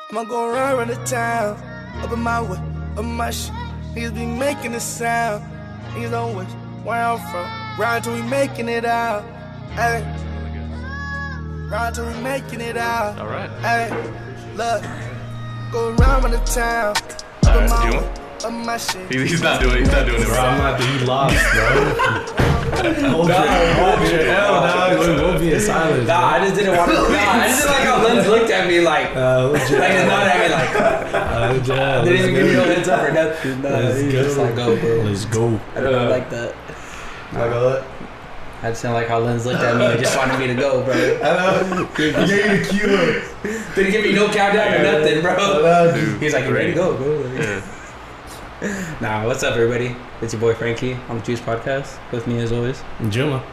I'ma go around the town, up in my way, up my shit. Niggas be making a sound. Niggas don't wish where I'm from. Ride till we making it out. Hey. Ride till we making it out. All right. Hey. Look. Go around the town, up in my way, up my shit. He's not doing it, bro. I'm not he lost, bro. Hold your L, dog. We'll be in silence. Nah, I just didn't want to. I just didn't like how Lens looked at me like just not at me like. Didn't even give me no heads up or nothing. He just like, go, bro. Let's go. I don't like that. Like what? I just didn't like how Lens looked at me and just wanted me to go, bro. I know. He gave you the cue. Didn't give me no countdown or nothing, bro. Dude. He's like, you ready to go, bro? Yeah. Nah, what's up, everybody? It's your boy Frankie on the Juice Podcast. With me, as always, Juma.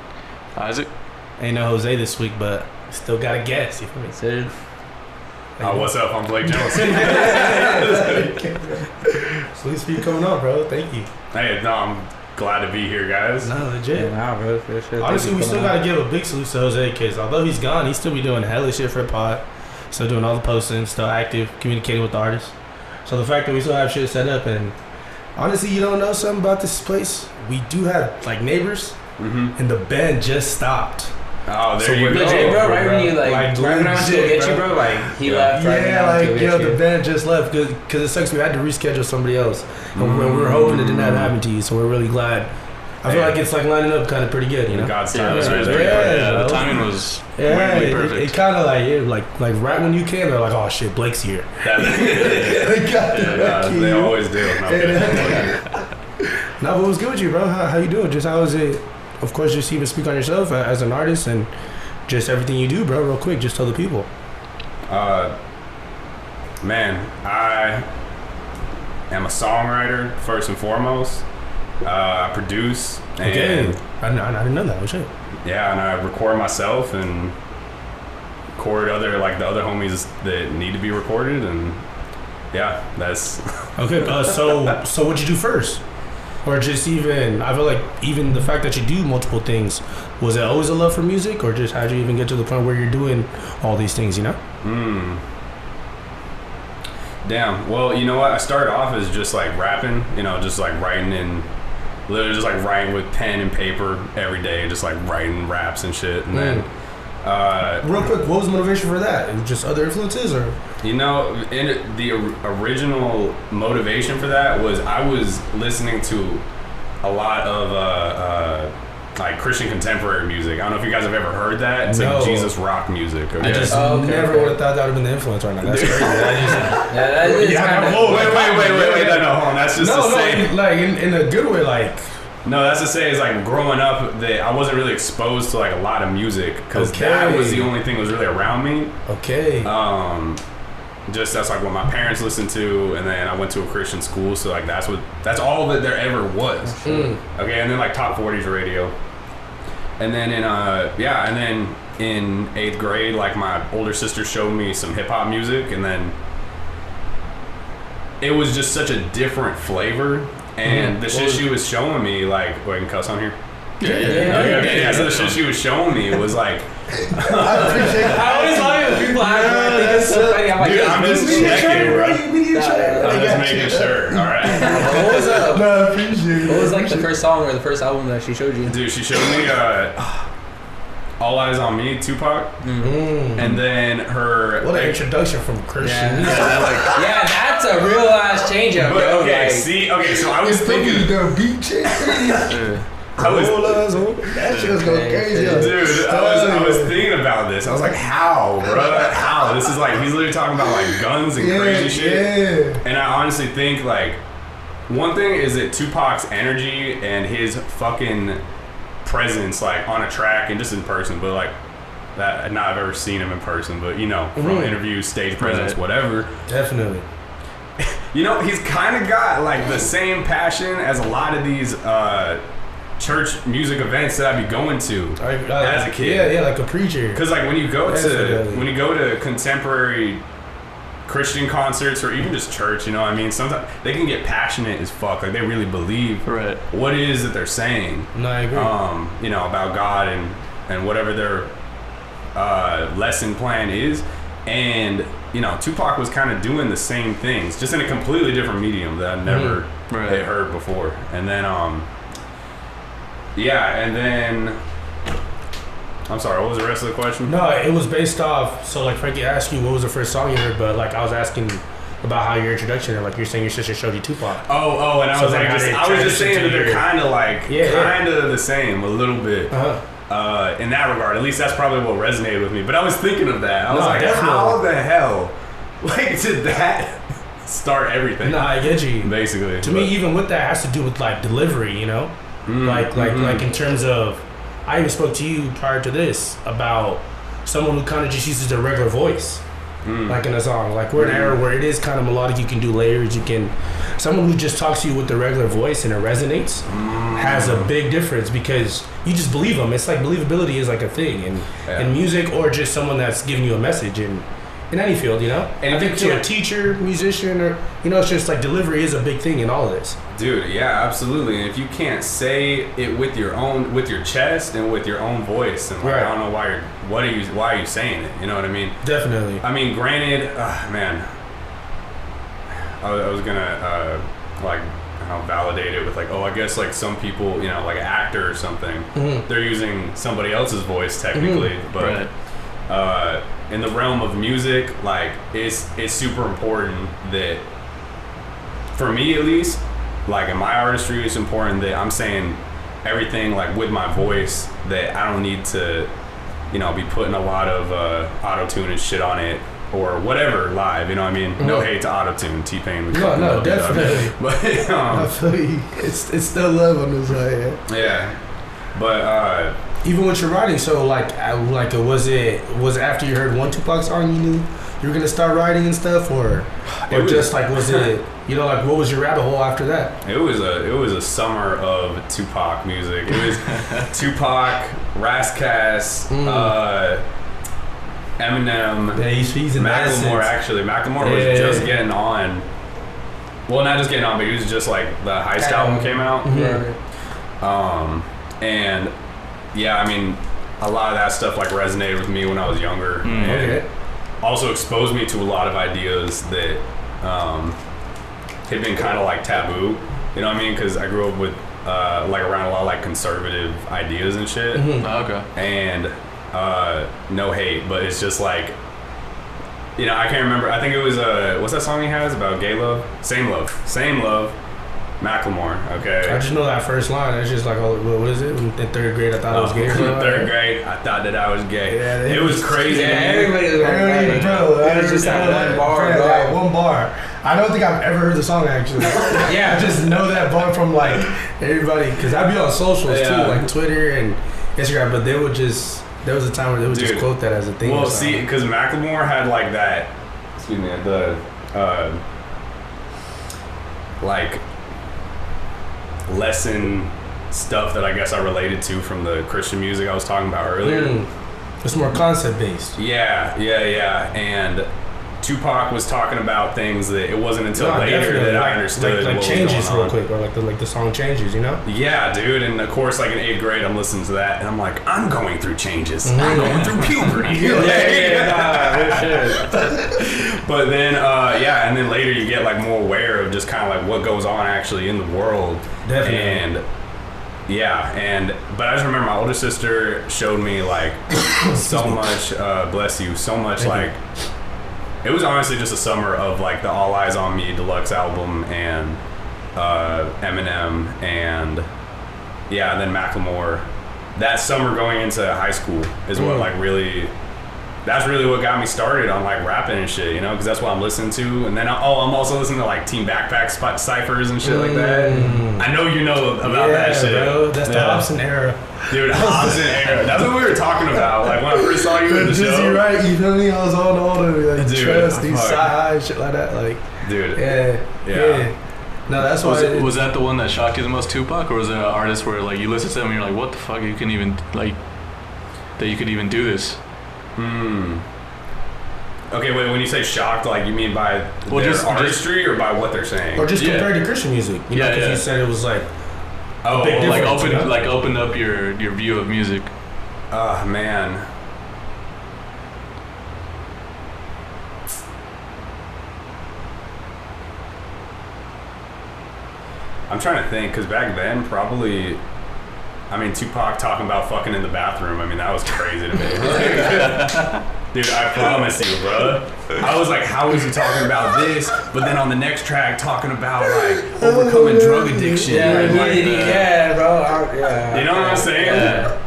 Isaac. Ain't no Jose this week, but still got a guess. You feel me? Sid. What's up? I'm Blake Jones. Sweet speed coming on, bro. Thank you. Hey, no, I'm glad to be here, guys. No, legit. Yeah, nah, bro. For sure. Honestly, we still gotta give a big salute to Jose because although he's gone, he still be doing hella shit for the pod. Still doing all the posting, still active, communicating with the artists. So the fact that we still have shit set up, and honestly, you don't know something about this place? We do have like neighbors, and the band just stopped. Oh, there So you we're go. Legit, bro. Right when you Like, right when I went to go legit, get you, bro. bro. Like he Yeah. left. Right when I went to go get the you. band just left because it sucks. We had to reschedule somebody else, and we were hoping it didn't happen to you. So we're really glad. I feel like it's like lining up kind of pretty good, you know. God's time was Yeah, right yeah, there. Yeah, the bro. timing was Yeah, weirdly perfect. it kind of like right when you came, they're like, oh shit, Blake's here. They got They always do. No, but what's good with you, bro? How you doing? Just how is it? Of course, just even speak on yourself as an artist and just everything you do, bro. Real quick, just tell the people. Man, I am a songwriter first and foremost. I produce. Okay, And, I didn't know that. Oh shit. yeah, and I record myself and record the other homies that need to be recorded, and yeah, that's Okay, so what'd you do first? Or just even, I feel like even the fact that you do multiple things, was it always a love for music, or just how'd you even get to the point where you're doing all these things, you know? Damn. Well, you know what? I started off as just like rapping, just like writing and literally just like writing with pen and paper every day, just like writing raps and shit. And then, Real quick, what was the motivation for that? It was just other influences, or? in the original motivation for that was I was listening to a lot of like Christian contemporary music. I don't know if you guys have ever heard that. It's like Jesus rock music. Okay? I just never would have thought that would have been the influence right now. That's crazy. That is kind of. Wait, no, hold on. That's just to say. like in a good way, like. No, that's to say is like growing up, that I wasn't really exposed to like a lot of music because that was the only thing that was really around me. Okay. Just that's like what my parents listened to, and then I went to a Christian school, so like that's all that there ever was. Okay, and then like top 40s radio, and then in 8th grade, like my older sister showed me some hip hop music, and then it was just such a different flavor. And the shit she was showing me, like, wait, I can cuss on here? Yeah. So the shit she was showing me was like, I always love it when people ask me. I think it's so funny. I'm like, dude, I'm just checking, bro. I'm just making sure. All right. What was up? No, I appreciate it. What was like the first song or the first album that she showed you? Dude, she showed me All Eyes on Me, Tupac, and then her. What an introduction from Christian. Yeah, that's a real ass change up, bro. Okay, so I was thinking. The beat change. That shit was going crazy. Dude, I was thinking about this. I was like, how, bro? How? This is like, he's literally talking about like guns and crazy shit. Yeah. And I honestly think like, one thing is that Tupac's energy and his fucking presence like on a track and just in person, but like that, not I've ever seen him in person, but from interviews, stage presence, whatever. Definitely. He's kind of got like the same passion as a lot of these church music events that I'd be going to as a kid. Yeah, like a preacher. Because like when you go to contemporary Christian concerts or even just church, sometimes they can get passionate as fuck. Like they really believe what it is that they're saying. No, I agree. About God and whatever their lesson plan is. And you know, Tupac was kind of doing the same things, just in a completely different medium that I never had heard before. And then, and then, I'm sorry, what was the rest of the question? No, it was based off. So like Frankie asked you what was the first song you heard, but like I was asking about how your introduction, and like you're saying your sister showed you Tupac. Oh, and I was like, I was just saying that they're kind of like, kind of the same a little bit. In that regard, at least that's probably what resonated with me. But I was thinking of that. I was like, definitely. How the hell, like, did that start everything? No, I get you. Basically, to me, even with that has to do with like delivery, you know, like in terms of, I even spoke to you prior to this about someone who kind of just uses their regular voice. Like in a song, like we're in an era where it is kind of melodic. You can do layers. You can, someone who just talks to you with the regular voice and it resonates has a big difference because you just believe them. It's like believability is like a thing in music or just someone that's giving you a message in any field, you know. And I think to a teacher, musician, or you know, it's just like delivery is a big thing in all of this. Dude, yeah, absolutely. And if you can't say it with your chest and with your own voice, and like, I don't know why are you saying it? You know what I mean? Definitely. I mean, granted, man, I was gonna validate it with like, I guess like some people, you know, like an actor or something, they're using somebody else's voice technically, but in the realm of music, like it's super important that, for me at least, like in my artistry, it's important that I'm saying everything like with my voice, that I don't need to, you know, be putting a lot of auto-tune and shit on it or whatever live, you know what I mean? No hate to auto-tune, T-Pain. No, definitely. But I feel you. It's still love on this side. Yeah. But even with your writing, so like was it after you heard one Tupac song you knew you were gonna start writing and stuff, or just like was it, you know, like what was your rabbit hole after that? It was a summer of Tupac music. It was Tupac, Razzcast, Eminem, he's in Macklemore. Actually, Macklemore was just getting on. Well, not just getting on, but he was just like the Heist album came out. And yeah, I mean, a lot of that stuff like resonated with me when I was younger, and also exposed me to a lot of ideas that had been kind of like taboo. You know what I mean? Because I grew up with like around a lot of like conservative ideas and shit. And no hate, but it's just like, you know, I can't remember. I think it was what's that song he has about gay love? Same love. Macklemore, okay. I just know that first line. It's just like, what is it? In third grade, I thought I was gay. In third grade, I thought that I was gay. Yeah, it was crazy. Yeah, everybody was like, it was just that one bar. That one bar. I don't think I've ever heard the song actually. I just know that bar from like everybody, because I'd be on socials too, like Twitter and Instagram. But there was a time where they would just quote that as a thing. Well, see, because Macklemore had like that. Excuse me, the like lesson stuff that I guess I related to from the Christian music I was talking about earlier. It's more concept based. Yeah. And Tupac was talking about things that it wasn't until later that I understood. Like changes real quick, or like the song changes, you know? Yeah, dude. And of course, like in 8th grade, I'm listening to that, and I'm like, I'm going through changes. I'm going through puberty. But then, and then later you get like more aware of just kind of like what goes on actually in the world. Definitely. But I just remember my older sister showed me like so much, so much like. It was honestly just a summer of like the All Eyes on Me deluxe album and Eminem and then Macklemore. That summer going into high school is what like really, that's really what got me started on like rapping and shit, you know, because that's what I'm listening to. And then I'm also listening to like Team Backpack ciphers and shit like that. I know you know about that shit. Bro, that's the Hobson era. Dude, Hobson era. That's what we were talking about. Like when I first saw you in the show. Right, you feel me? I was on all of it. Like, Trust, these side shit like that. Like, dude. Yeah. No, that's why. Was that the one that shocked you the most, Tupac? Or was it an artist where like you listen to them and you're like, what the fuck? You can even like that you could even do this? Okay, wait, when you say shocked, like you mean by their artistry or by what they're saying? Or just compared to Christian music? You know, because you said it was like big like open up your view of music. Man. I'm trying to think, because back then, probably, I mean, Tupac talking about fucking in the bathroom, I mean, that was crazy to me. Dude, I promise you, bro. I was like, how is he talking about this? But then on the next track, talking about, like, overcoming drug addiction. Yeah, bro. Yeah. You know what I'm saying? Yeah.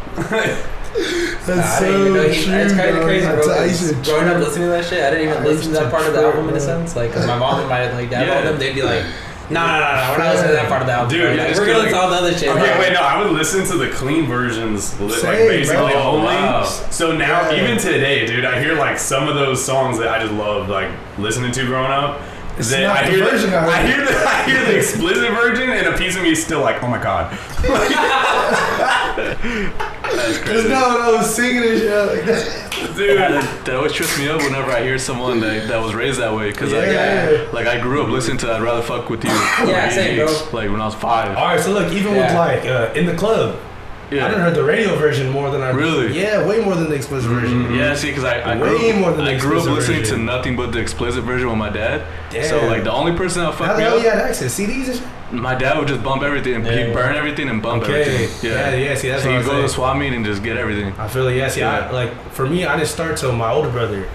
That's It's kind of crazy, bro. I used to Growing up listening to that shit, I didn't even listen to that part of the album in a sense. Like, 'cause my mom and my dad all them, they'd be like, no, we're not listening to that part of the album. Dude, like, we're gonna listen to all the other shit. Okay, wait, no, I would listen to the clean versions, like, basically bro. only. Wow. So now, even today, dude, I hear, like, some of those songs that I just love, like, listening to growing up. It's Then not I the hear version I heard. I hear the explicit version, and a piece of me is still like, oh my god. That's Cause crazy. no, I was singing and shit like that. Dude. That always trips me up whenever I hear someone that was raised that way. Cause like I grew up listening to I'd Rather Fuck With You. Yeah, same, bro. Like when I was 5. All right, so look, even with like in the club, I done heard the radio version more than I Really? Yeah, way more than the explicit version. Yeah, see, because I Way more than the I grew up explicit listening to version. nothing but the explicit version with my dad. Damn. So like the only person that How fucked the me hell you up, had access? CDs and shit? my dad would just bump everything. He'd burn everything and bump everything. Yeah, see, that's so what you I'm go to saying. the swap meet and just get everything. I feel it. Yeah, see, Yeah. like for me, I didn't start till my older brother.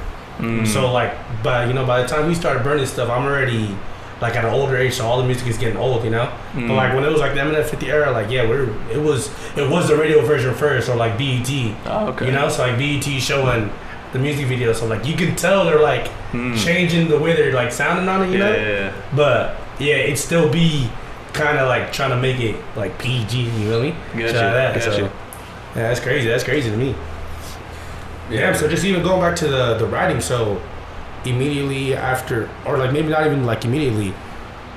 So like, by the time we started burning stuff, I'm already like at an older age, so all the music is getting old, you know. But like when it was like the Eminem 50 era, like it was the radio version first, or like BET. Oh, okay. You know, so like BET showing the music video, so like you can tell they're like changing the way they're like sounding on it, you know. Yeah. But yeah, it still be kind of like trying to make it like PG, you feel me? Gotcha. Yeah, that's crazy. That's crazy to me. Yeah, so just even going back to the writing, so immediately after, or like maybe not even like immediately,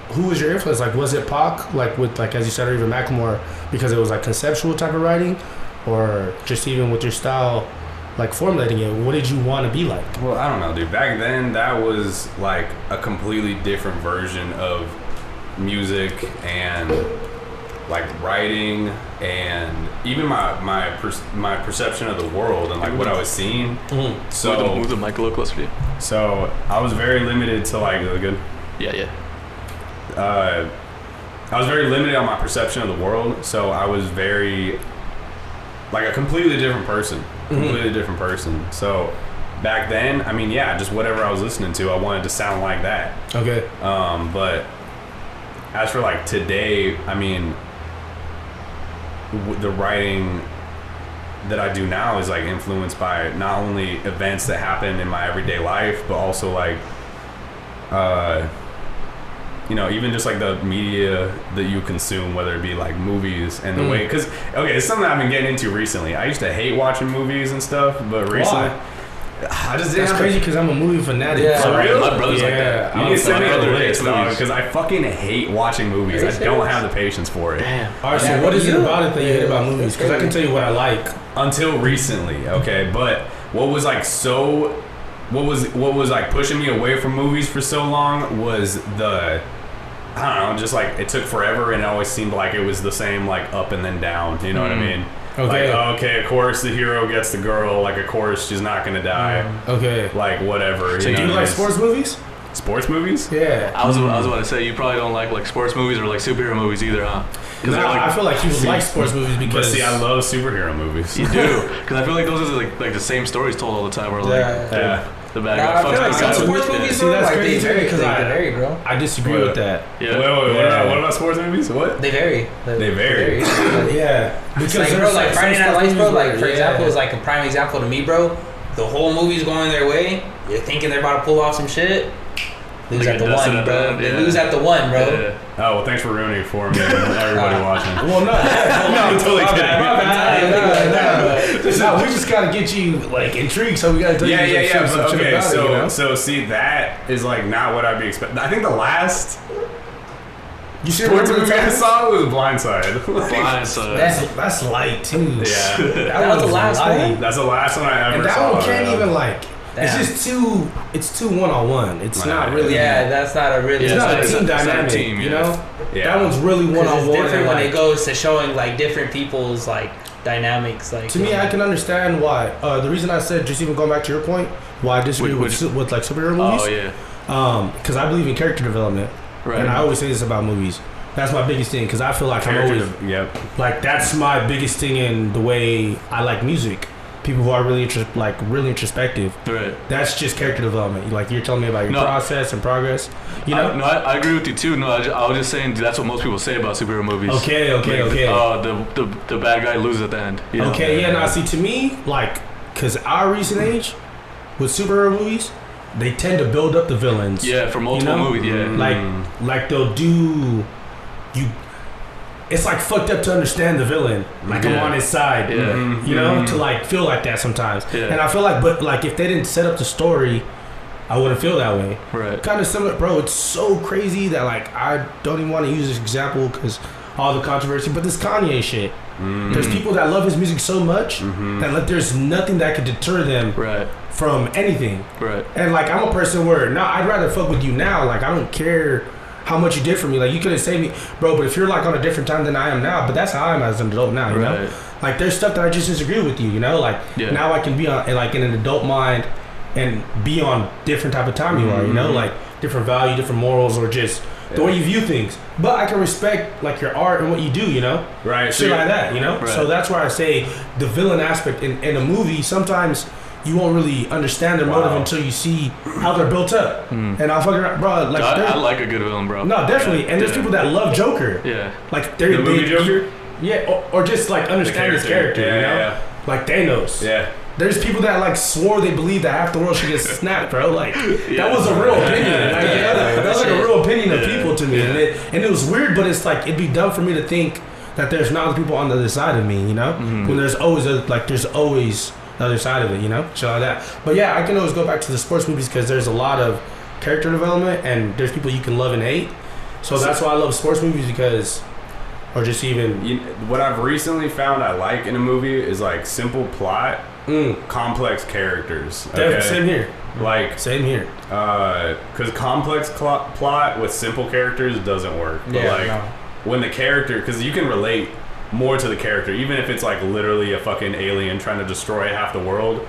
who was your influence? Like, was it Pac, like with like as you said, or even Macklemore, because it was like conceptual type of writing, or just even with your style, like formulating it? What did you want to be like? Well, I don't know, dude. Back then, that was like a completely different version of music and like writing, and even my perception of the world and like what I was seeing. So move the mic a little closer to you. So I was very limited to like good. Yeah. I was very limited on my perception of the world, so I was very like a completely different person. So back then, I mean, yeah, just whatever I was listening to, I wanted to sound like that. Okay. But as for like today, I mean, the writing that I do now is like influenced by not only events that happen in my everyday life, but also like, even just like the media that you consume, whether it be like movies and the way, because it's something I've been getting into recently. I used to hate watching movies and stuff, but recently I just didn't. That's crazy because I'm a movie fanatic. Yeah. For real? My brother's like that. You need to send me a brother list, hates dog, movies. because I fucking hate watching movies. I don't have the patience for it. Damn. All right, so what is it about it that you hate about movies? Because I can tell you what I like. Until recently, okay, but what was like pushing me away from movies for so long was I don't know, just like it took forever, and it always seemed like it was the same, like up and then down. You know what I mean? Okay. Like, okay, of course the hero gets the girl. Like, of course she's not gonna die. Okay. Like, whatever. So do you like sports movies? Sports movies? Yeah. I was about to say you probably don't like sports movies or like superhero movies either, huh? No, I feel like you would like sports movies But because see, I love superhero movies. You do, because I feel like those are like the same stories told all the time. Where like Yeah. the bad Nah, guy I feel fucks like the some guy. sports movies, See, bro, that's like they crazy vary, because they I vary, bro. I disagree with that. Yeah. Wait, what about sports movies? What? They vary. They vary. Yeah, because Like, bro, there's like some Friday Night sports Lights, bro, movies like where- for example, is like a prime example to me, bro. The whole movie's going their way. You're thinking they're about to pull off some shit. Lose They at the get dusted one, at the bro. end, They yeah. lose at the one, bro. Yeah. Oh, well, thanks for ruining it for me and everybody watching. Well, no, I'm totally my kidding. bad. No, we just gotta get you like intrigued, so we gotta tell you Yeah. some But, shit okay, about it, you know? so see, that is like not what I'd be expecting. I think the last You see sports movie I that? saw was Blindside. That's light too. Yeah. That was the last one? That's the last one I ever And that saw. one can't even like. Damn. It's just too. It's too one-on-one. It's not really. Yeah, that's not a really. It's not a it's team not a dynamic. team, You yeah. know. Yeah. That one's really 'cause one-on-one. it's different and, when like, it goes to showing like different people's like dynamics. Like to me, I can understand why. The reason I said, just even going back to your point, why I disagree with like superhero movies. Oh yeah. Because I believe in character development, Right. and I always say this about movies. That's my biggest thing because I feel like I'm always like that's my biggest thing in the way I like music. People who are really really introspective. Right. That's just character development. Like you're telling me about your process and progress. You know. I agree with you too. No, I was just saying that's what most people say about superhero movies. Okay. The bad guy loses at the end. You know? Okay. Yeah. Now see, to me, like, because our recent age with superhero movies, they tend to build up the villains. Yeah, for multiple movies. Yeah. Like they'll do you. It's like fucked up to understand the villain. Like I'm on his side. Yeah. You know, to like feel like that sometimes. Yeah. And I feel like, but like if they didn't set up the story, I wouldn't feel that way. Right. Kind of similar, bro. It's so crazy that like I don't even want to use this example because all the controversy. But this Kanye shit. There's people that love his music so much that like there's nothing that could deter them from anything. Right. And like I'm a person where I'd rather fuck with you now. Like I don't care how much you did for me. Like you could have saved me, bro. But if you're like on a different time than I am now, but that's how I am as an adult now. You know, like there's stuff that I just disagree with you. You know, like now I can be on like in an adult mind and be on different type of time you are. You know, like different value, different morals, or just the way you view things. But I can respect like your art and what you do. You know, right? Shit like that. You know, so that's why I say the villain aspect in a movie sometimes. You won't really understand their motive until you see how they're built up. And I'll fucking bro, like I like a good villain, bro. No, definitely. And there's people that love Joker. Yeah. Like the movie Joker. Yeah, or just like understand his character. Yeah, you know? yeah. Like Thanos. Yeah. There's people that like swore they believe that half the world should get snapped, bro. Like that was a real opinion. Like, that was like a real opinion of people to me, and it was weird. But it's like it'd be dumb for me to think that there's not other people on the other side of me. You know, when there's always the other side of it, you know, shit like that. But yeah, I can always go back to the sports movies because there's a lot of character development and there's people you can love and hate. So that's why I love sports movies because, or just even what I've recently found I like in a movie is like simple plot, complex characters. Okay? Same here. Like same here. Because complex plot with simple characters doesn't work. But when the character, because you can relate more to the character, even if it's like literally a fucking alien trying to destroy half the world.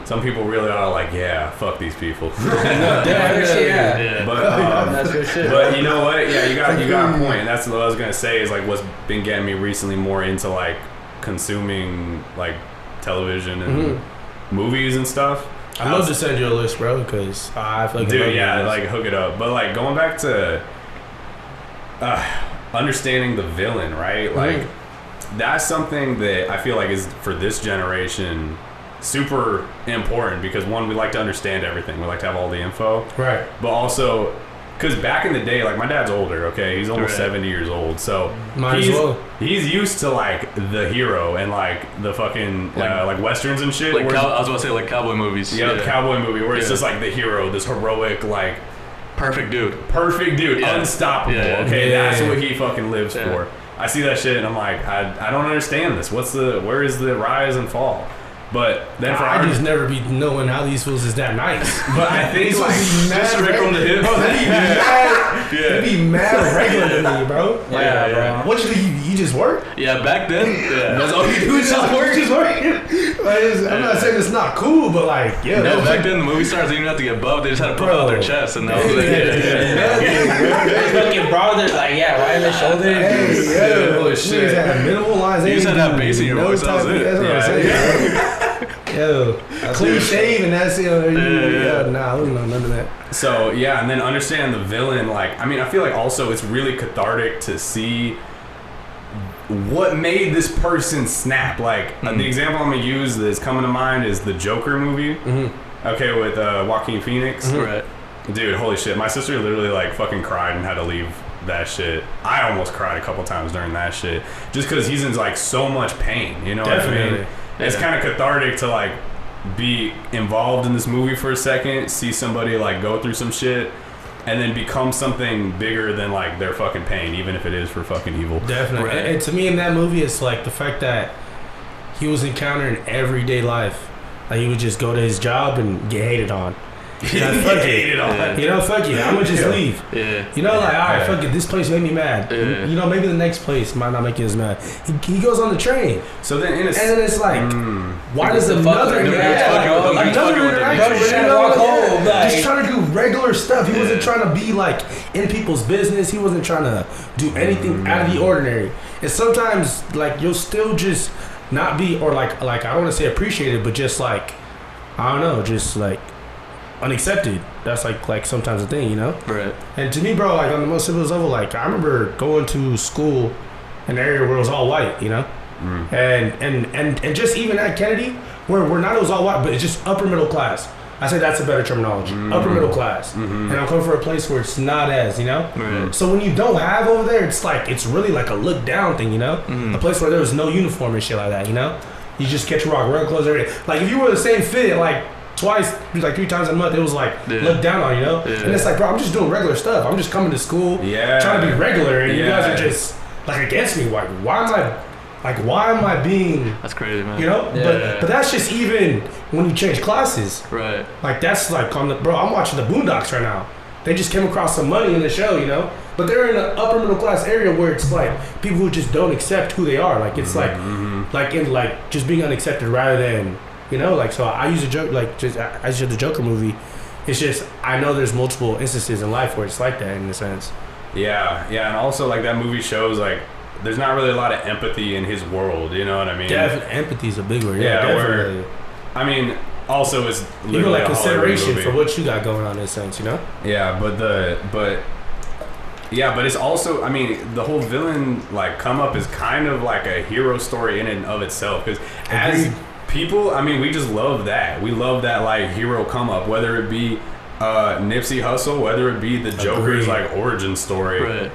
Some people really are like, yeah, fuck these people. But that's good shit. But you know what? Yeah, you got a point. And that's what I was gonna say is like what's been getting me recently more into like consuming like television and movies and stuff. I'd love to send you a list, bro, because I feel like like hook it up. But like going back to understanding the villain, right? Like. That's something that I feel like is for this generation super important because one, we like to understand everything. We like to have all the info. Right. But also, because back in the day, like my dad's older, okay? He's almost 70 years old. So he's used to like the hero and like the fucking like westerns and shit. Like I was about to say like cowboy movies. Yeah, cowboy movie where it's just like the hero, this heroic like. Perfect dude. Unstoppable. Yeah. Okay, that's what he fucking lives for. I see that shit and I'm like, I don't understand this. Where is the rise and fall? But then I just never be knowing how these fools is that nice. But I think like just straight from the hip. Bro, they be mad regular to me, bro. Yeah, bro. What you just work? Yeah, back then. That's all you do is just work. I'm not saying it's not cool, but like, yeah. No, back then the movie stars didn't even have to get buffed. They just had to put out their chest, and that was like, fucking bro, they're like, right in the shoulder. Hey, shit. Had minimal lines. You just had that bass in your voice. That was it. That's what I'm saying. Yo, clean shave and that's it. Nah, I don't know none of that. So yeah, and then understand the villain. Like, I mean, I feel like also it's really cathartic to see what made this person snap. Like the example I'm gonna use that's coming to mind is the Joker movie. Okay, with Joaquin Phoenix. Right. Dude, holy shit! My sister literally like fucking cried and had to leave that shit. I almost cried a couple times during that shit, just because he's in like so much pain. You know Definitely. what I mean? It's kind of cathartic to like be involved in this movie for a second, see somebody like go through some shit, and then become something bigger than like their fucking pain, even if it is for fucking evil. Definitely. Right. And to me in that movie, it's like the fact that he was encountering everyday life. Like he would just go to his job and get hated on. Yeah, fuck it. You know, fuck it. I'm gonna just leave. Yeah. You know, like, all right, fuck it. This place made me mad. Yeah. You know, maybe the next place might not make you as mad. He goes on the train. So then, and then it's like, why does another just trying to do regular stuff? He wasn't trying to be like in people's business. He wasn't trying to do anything out of the ordinary. And sometimes, like, you'll still just not be, or like I don't want to say appreciated, but just like, I don't know, just like unaccepted. That's like sometimes a thing, you know? Right. And to me, bro, like on the most simplest level, like I remember going to school in an area where it was all white, you know? And just even at Kennedy, where not it was all white, but it's just upper middle class. I say that's a better terminology. Upper middle class. And I'm coming for a place where it's not as, you know? Right. So when you don't have over there, it's like, it's really like a look down thing, you know? A place where there was no uniform and shit like that, you know? You just catch a rock, run clothes, everything. Like if you wore the same fit, like twice, like 3 times a month, it was like looked down on, you know? And it's like, bro, I'm just doing regular stuff. I'm just coming to school, trying to be regular, and you guys are just like against me. Like, why am I being? That's crazy, man. You know? But that's just even when you change classes. Right. Like that's like on the bro. I'm watching the Boondocks right now. They just came across some money in the show, you know. But they're in an upper middle class area where it's like people who just don't accept who they are. Like it's like in like just being unaccepted rather than, you know. Like so I use a joke like just I use the Joker movie. It's just I know there's multiple instances in life where it's like that in a sense. Yeah, and also like that movie shows like there's not really a lot of empathy in his world. You know what I mean? Definitely, empathy is a big word. Yeah, definitely. I mean, also it's literally even like a consideration movie for what you got going on in a sense, you know? Yeah, but it's also, I mean, the whole villain like come up is kind of like a hero story in and of itself because as people, I mean, we just love that. We love that like hero come up, whether it be Nipsey Hussle, whether it be the Joker's like origin story. Right.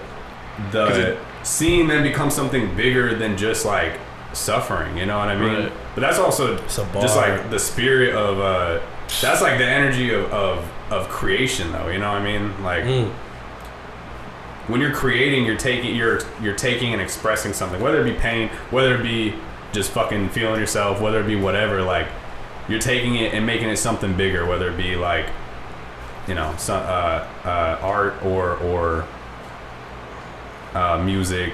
Seeing them become something bigger than just like suffering, you know what I mean? Right. But that's also just like the spirit of that's like the energy of creation though, you know what I mean? Like when you're creating, you're taking and expressing something, whether it be pain, whether it be just fucking feeling yourself, whether it be whatever, like you're taking it and making it something bigger, whether it be like, you know, some art or music,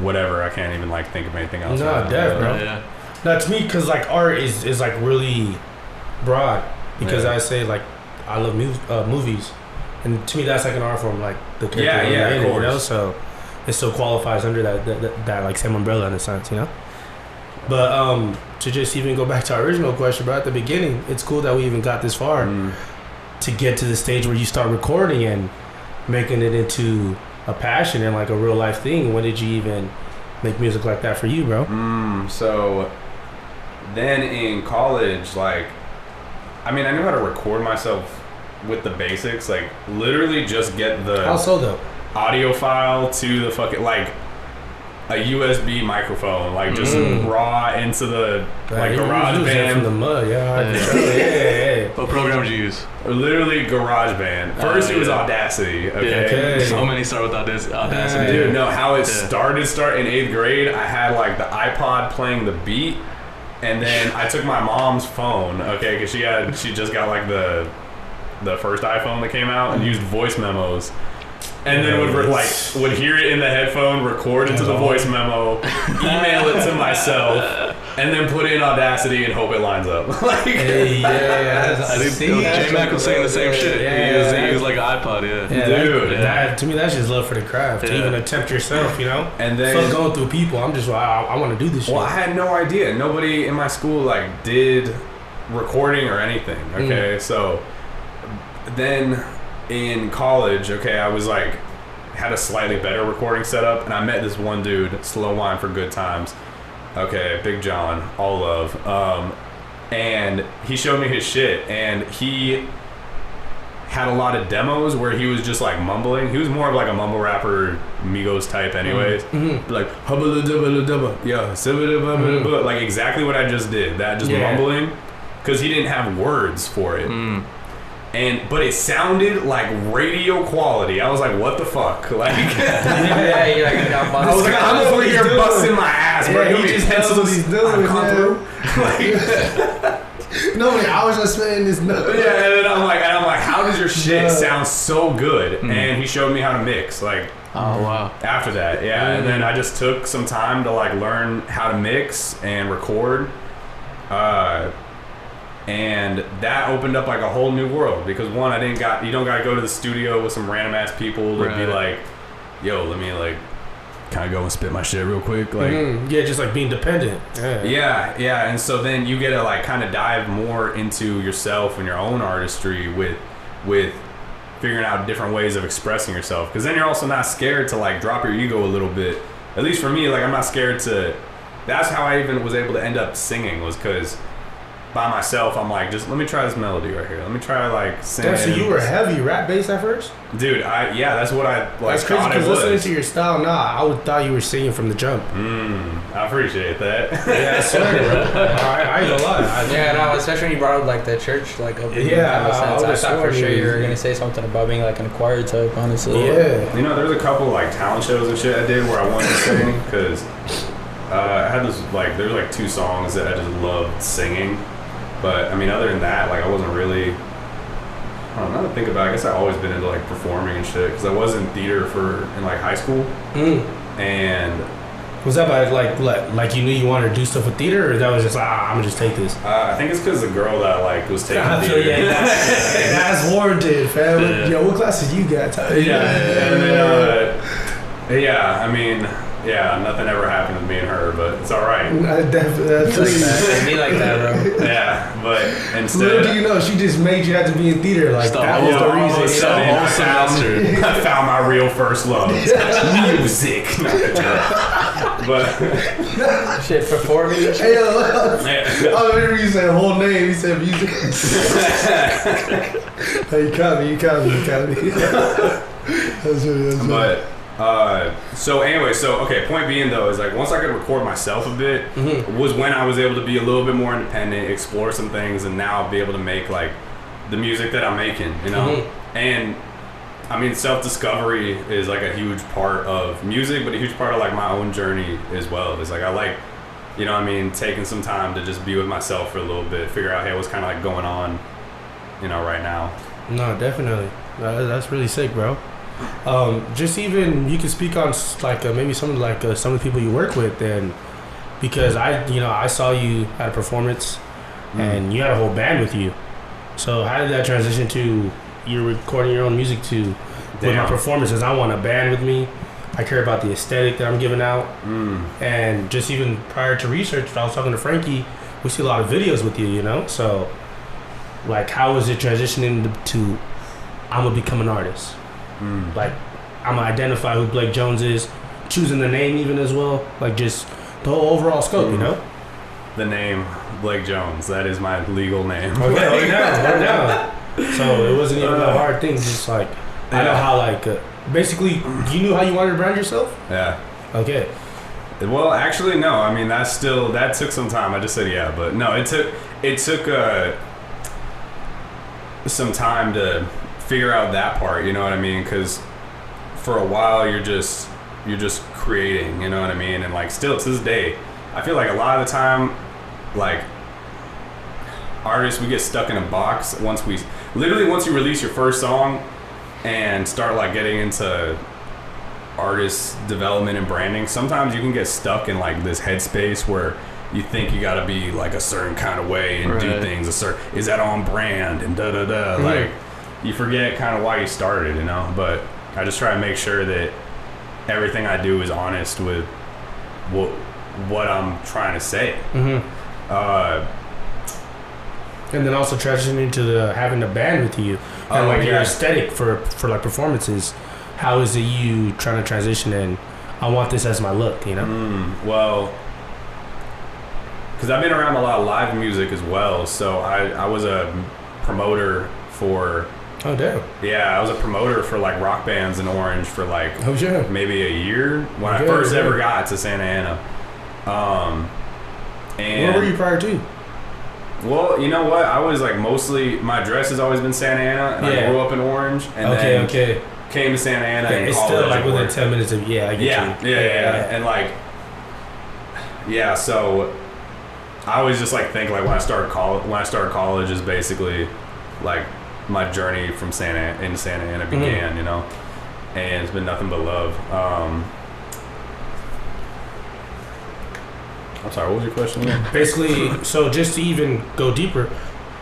whatever. I can't even like think of anything else. No, definitely, bro. Yeah. No, to me, because like art is like really broad. Because I say like I love movies, and to me that's like an art form, like the character in it, you know. So it still qualifies under that like same umbrella in a sense, you know. But to just even go back to our original question, bro, at the beginning, it's cool that we even got this far to get to the stage where you start recording and making it into a passion and like a real life thing. When did you even make music like that for you, bro? So then in college, like, I mean, I knew how to record myself with the basics, like literally just get the How so though? audio file to the fucking like a USB microphone, like just raw into the like GarageBand from the mud, yeah. What program did you use? Or literally GarageBand. First it was Audacity. Okay. So many start with Audacity. Dude, no, how it started in 8th grade, I had like the iPod playing the beat, and then I took my mom's phone, okay, because she just got like the first iPhone that came out and used voice memos. And then would hear it in the headphone, record into the voice memo, email it to myself, and then put it in Audacity and hope it lines up. Like, I think J-Mac was saying the same shit. He used like an iPod, dude. To me, that's just love for the craft. To even attempt yourself, you know. And then so going through people, I'm just I want to do this shit. Well, I had no idea. Nobody in my school like did recording or anything. Okay, so then in college, okay, I was like had a slightly better recording setup, and I met this one dude, Slow Wine for Good Times. Okay, Big John, all love. And he showed me his shit, and he had a lot of demos where he was just like mumbling. He was more of like a mumble rapper, Migos type anyways. Like hubba dubba dubba, yeah, like exactly what I just did. That just mumbling, because he didn't have words for it. But it sounded like radio quality. I was like, what the fuck? Like, I was like, I'm over here busting my ass, bro. He just knows what he's doing. Nobody hours I spent in this note. Yeah, and then I'm like, how does your shit sound so good? And he showed me how to mix, like. Oh wow! After that, yeah, and then I just took some time to like learn how to mix and record, and that opened up like a whole new world because one, you don't got to go to the studio with some random ass people to be like, yo, let me like. Can I go and spit my shit real quick? Like, yeah, just like being dependent. Yeah, and so then you get to like kind of dive more into yourself and your own artistry with figuring out different ways of expressing yourself. Because then you're also not scared to like drop your ego a little bit. At least for me, like I'm not scared to. That's how I even was able to end up singing was because. By myself, I'm like, just let me try this melody right here. Let me try like singing. So you were heavy rap bass at first, dude. That's what I like. That's crazy because listening to your style, I would thought you were singing from the jump. I appreciate that. Yeah, I swear, bro. I ain't gonna lie. Especially when you brought up like the church, like I thought for sure you were gonna say something about being like an acquired type, honestly. Yeah. You know, there's a couple like talent shows and shit I did where I wanted to sing because I had this like there's like 2 songs that I just loved singing. But I mean, other than that, like I wasn't really. I don't know. Now to think about it, I guess I've always been into like performing and shit because I was in theater in like high school. And was that by like you knew you wanted to do stuff with theater, or that was just like I'm gonna just take this? I think it's because the girl that like was taking theater. That's warranted, fam. Yeah. Yo, what classes you got? And then I mean. Yeah, nothing ever happened with me and her, but it's all right. That's be like that, bro. Yeah, but instead, little do you know, she just made you have to be in theater. Like that was the reason. I found my real first love, music. But shit, performing. Hey, I remember you said whole name. He said music. Hey, you caught me. That's but. So anyway, point being though is like once I could record myself a bit was when I was able to be a little bit more independent, explore some things, and now be able to make like the music that I'm making, you know. And I mean, self-discovery is like a huge part of music, but a huge part of like my own journey as well. It's like I like, you know what I mean, taking some time to just be with myself for a little bit, figure out hey what's kind of like going on, you know, right now. No, definitely. That's really sick, bro. Just even you can speak on like maybe some of the people you work with, and because I saw you at a performance and you had a whole band with you. So how did that transition to you're recording your own music to with my performances? I want a band with me. I care about the aesthetic that I'm giving out, and just even prior to research, I was talking to Frankie. We see a lot of videos with you, you know. So like, how is it transitioning to I'm gonna become an artist? Like, I'm gonna identify who Blake Jones is, choosing the name even as well, like just the whole overall scope, you know? The name Blake Jones, that is my legal name. Okay, right now. So it wasn't even a hard thing, just like, I know how like, basically, you knew how you wanted to brand yourself? Yeah. Okay. Well, actually, no. I mean, that took some time. I just said yeah, but no, it took some time to figure out that part, you know what I mean? Because for a while you're just creating, you know what I mean? And like still to this day, I feel like a lot of the time, like artists, we get stuck in a box once you release your first song and start like getting into artist development and branding. Sometimes you can get stuck in like this headspace where you think you gotta be like a certain kind of way and do things is that on brand and like you forget kind of why you started, you know. But I just try to make sure that everything I do is honest with what I'm trying to say. And then also transitioning to having a band with you and like your aesthetic for like performances. How is it you trying to transition and I want this as my look, you know? Well, because I've been around a lot of live music as well, so I was a promoter for. Oh damn! Yeah, I was a promoter for like rock bands in Orange for like maybe a year when I first ever got to Santa Ana. And where were you prior to? Well, you know what? I was like mostly my address has always been Santa Ana, and I grew up in Orange, and then came to Santa Ana. Okay, it's still like within 10 minutes of I get you. Yeah, and like so. I always just like think like when I started college is basically like my journey from Santa Ana began, you know, and it's been nothing but love. I'm sorry, what was your question again? Basically, so just to even go deeper,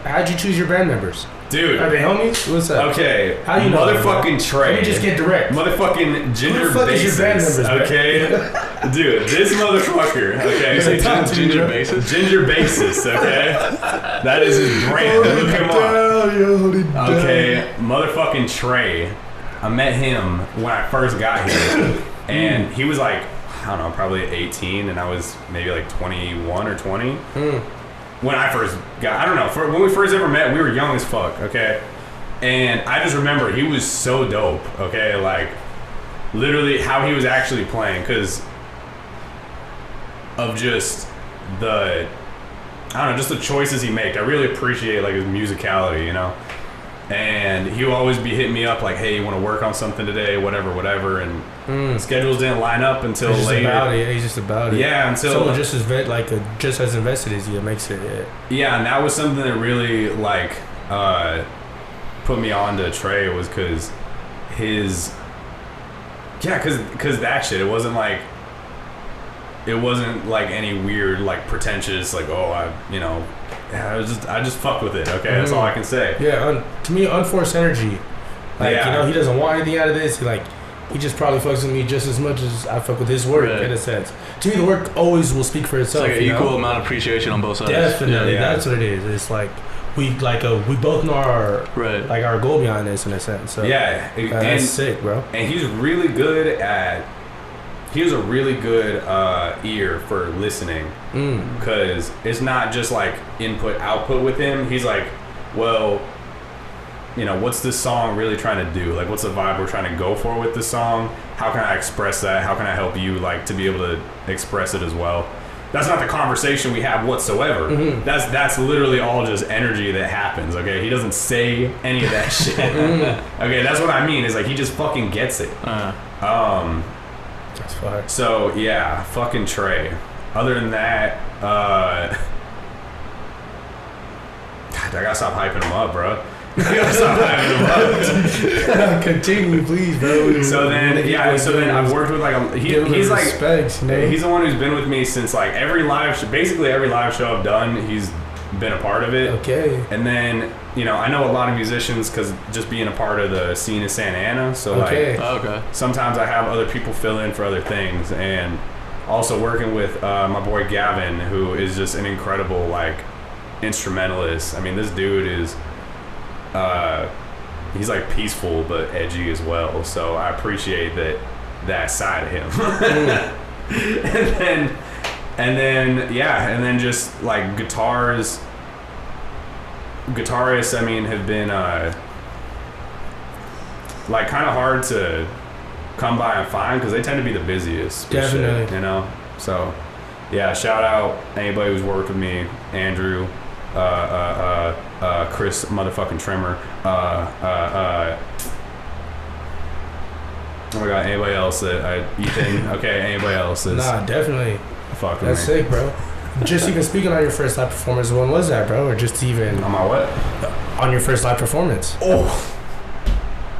how'd you choose your band members? Dude. Are they homies? What's up? Okay. How you know Motherfucking Trey. Let me just get direct. Motherfucking Ginger Who the fuck is your band Basis. members, Okay. Dude, this motherfucker. Okay. You say talk to me, Ginger bro. Basis? Ginger Basis. Okay. That is his brand. Look him up. Okay. Motherfucking Trey. I met him when I first got here. And he was like, I don't know, probably 18, and I was maybe like 21 or 20. When I first got, I don't know, when we first ever met, we were young as fuck, okay? And I just remember he was so dope, okay? Like, literally how he was actually playing, because of just the, I don't know, just the choices he made. I really appreciate, like, his musicality, you know? And he would always be hitting me up like, hey, you want to work on something today, whatever, and schedules didn't line up until He's just later. about it. He's just about it. Yeah, until someone just as invested as you makes it. Yeah, and that was something that really like put me on to Trey, was because his because that shit. It wasn't like any weird like pretentious like I just fucked with it. Okay, that's all I can say. Yeah, to me, unforced energy. Like he doesn't want anything out of this. He just probably fucks with me just as much as I fuck with his work, in a sense. To me, the work always will speak for itself. It's like an equal amount of appreciation on both sides. Definitely, that's what it is. It's like we both know our our goal behind this in a sense. So that's sick, bro. And he's really good at. He has a really good ear for listening, because it's not just like input output with him. He's like, well, what's this song really trying to do? Like, what's the vibe we're trying to go for with this song? How can I express that? How can I help you like to be able to express it as well? That's not the conversation we have whatsoever. That's literally all just energy that happens. Okay, he doesn't say any of that shit. Okay, that's what I mean. Is like he just fucking gets it. That's fire. So yeah, fucking Trey. Other than that, I gotta stop hyping him up, bro. I gotta stop hyping him up. Continue, please, bro. So then I've worked with like he's like respects, he's the one who's been with me since like basically every live show I've done. He's been a part of it. Okay. And then I know a lot of musicians because just being a part of the scene in Santa Ana. So sometimes I have other people fill in for other things, and also working with my boy Gavin, who is just an incredible like instrumentalist. I mean, this dude is he's like peaceful but edgy as well. So I appreciate that side of him. and then just like guitarists, I mean, have been like kind of hard to come by and find because they tend to be the busiest. Definitely. Shit, So, yeah, shout out anybody who's worked with me, Andrew, Chris motherfucking Trimmer, oh my god, anybody else Ethan, okay, anybody else is. Nah, definitely. Fuck with That's me. sick, bro. Just even speaking on your first live performance, when was that, bro? Or just even On my what? on your first live performance? Oh,